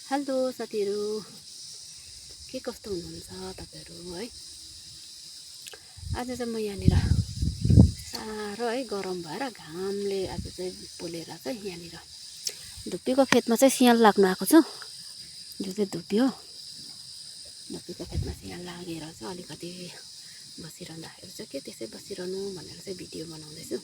Hello साथीहरू, के कस्तो हुनुहुन्छ तपाईहरु है। आज चाहिँ म यहाँनिर साह्रो है गरम भएर घामले आज चाहिँ पोलेर चाहिँ यहाँनिर धुप्पीको खेतमा चाहिँ सियाल लाग्न आएको छु। जो चाहिँ धुप्पी हो, धुप्पीको खेतमा सियाल लागेर चाहिँ अलिकति बसिरहँदाखेरि चाहिँ के त्यसै बसिरहनु भनेर चाहिँ भिडियो बनाउँदैछु।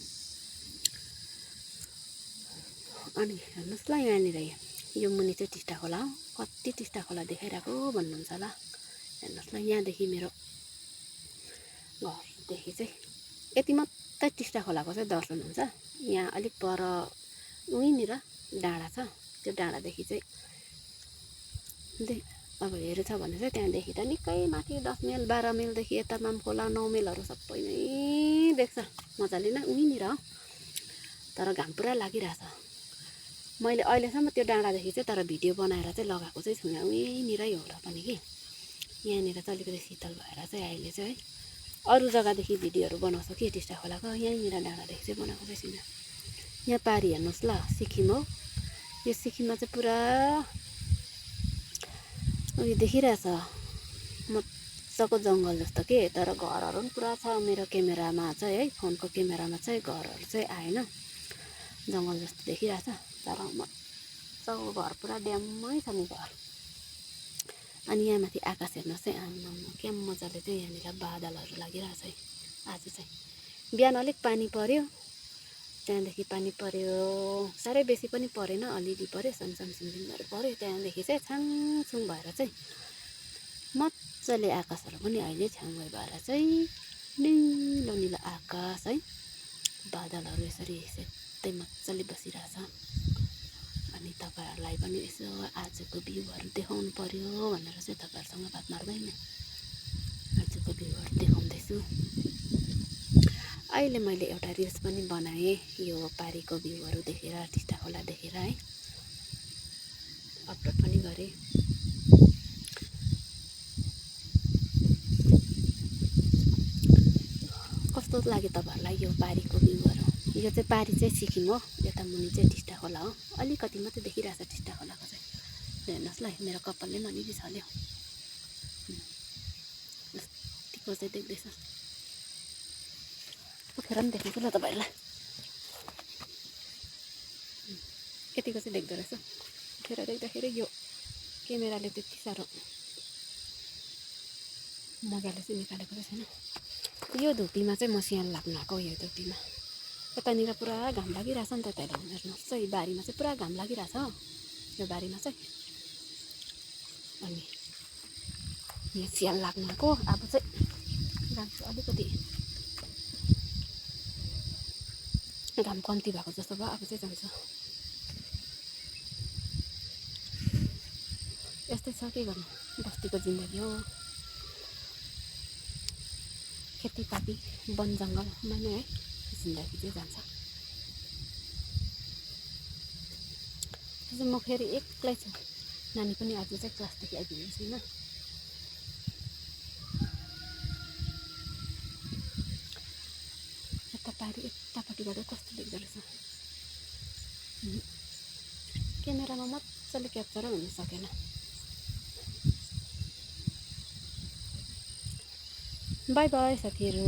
अनि हेर्नुहोस् ल, यहाँनिर यो मुनि चाहिँ टिस्टा खोला हो। कति टिस्टा खोला देखाइरहेको भन्नुहुन्छ होला। हेर्नुहोस् ल, यहाँदेखि मेरो घरदेखि चाहिँ यति मात्रै टिस्टा खोलाको चाहिँ दर्शन हुन्छ। यहाँ अलिक पर उहीँनिर डाँडा छ। त्यो डाँडादेखि चाहिँ अब हेरेछ भने चाहिँ त्यहाँदेखि त निकै माथि 10 माइल 12 माइलदेखि यता मामखोला 9 माइलहरू सबै नै देख्छ मजाले नै उहीँनिर हो। तर घाम पुरा लागिरहेछ। मैले अहिलेसम्म त्यो डाँडादेखि चाहिँ तर भिडियो बनाएर चाहिँ लगाएको चाहिँ छुइनँ। उहीँनिरै हो र पनि कि यहाँनिर चाहिँ अलिकति शीतल भएर चाहिँ अहिले चाहिँ है अरू जग्गादेखि भिडियोहरू बनाउँछु कि टिस्टा खोलाको। यहीँनिर डाँडादेखि चाहिँ बनाएको चाहिँ छुइनँ। यहाँ पारि हेर्नुहोस् ल, सिक्किम हो। यो सिक्किममा चाहिँ पुरा उयो देखिरहेछ, मजाको जङ्गल जस्तो के। तर घरहरू पनि पुरा छ। मेरो क्यामेरामा चाहिँ है, फोनको क्यामेरामा चाहिँ घरहरू चाहिँ आएन, जङ्गल जस्तो देखिरहेछ। तर मजाको घर पुरा ड्याम्मै छ नि घर। अनि यहाँ माथि आकाश हेर्नुहोस् है, आम्मामा क्या मजाले चाहिँ यहाँनिर बादलहरू लागिरहेछ है। आज चाहिँ बिहान अलिक पानी पर्यो, त्यहाँदेखि पानी पर्यो, साह्रै बेसी पनि परेन, अलिअलि पर्यो, सिमसिमहरू पर्यो। त्यहाँदेखि चाहिँ छाङछुङ भएर चाहिँ मजाले आकाशहरू पनि अहिले छ्याङ्गै भएर चाहिँ निलो निलो आकाश है, बादलहरू यसरी सेतै मजाले बसिरहेछ। अनि तपाईँहरूलाई पनि यसो आजको भ्यूहरू देखाउनु पर्यो भनेर चाहिँ तपाईँहरूसँग बात मार्दै नै आजको भ्यूहरू देखाउँदैछु। अहिले मैले एउटा रिल्स पनि बनाएँ यो पारिको भ्यूहरू देखेर, टिस्टा खोला देखेर है, अपलोड पनि गरेँ। कस्तो लाग्यो तपाईँहरूलाई यो पारिको भ्यूहरू? यो चाहिँ पारि चाहिँ सिक्किम हो, यता मुनि चाहिँ टिस्टा खोला हो। अलिकति मात्रै देखिरहेछ टिस्टा खोलाको चाहिँ। हेर्नुहोस् ल, मेरो कपालले पनि अलिअलि छल्यो, यतिको चाहिँ देख्दैछ। उखेर पनि देखाउँछु ल तपाईँहरूलाई, यतिको चाहिँ देख्दो रहेछ। उखेर देख्दाखेरि यो क्यामेराले त्यति साह्रो मजाले चाहिँ निकालेको चाहिँ छैन। यो धुप्पीमा चाहिँ म सियाल लाग्न आएको। यो धुप्पीमा यतानिर पुरा घाम लागिरहेछ नि त। त्यहाँ हेर्नुहोस् चाहिँ बारीमा चाहिँ पुरा घाम लागिरहेछ यो बारीमा चाहिँ। अनि यहाँ सियाल लाग्न आएको। अब चाहिँ जान्छु, अलिकति घाम कम्ती भएको जस्तो भयो। अब चाहिँ जान्छु। यस्तै छ, के गर्नु, बस्तीको जिन्दगी हो। खेतीपाती वन जङ्गलमा नै है जिन्दगी चाहिँ जान्छ। म फेरि एक्लै छु, नानी पनि आज चाहिँ क्लासदेखि आइपुगेको छैन। यता पारि यतापट्टिबाट कस्तो देख्दो रहेछ, क्यामेरामा मजाले क्याप्चर हुन सकेन। बाई बाई साथीहरू।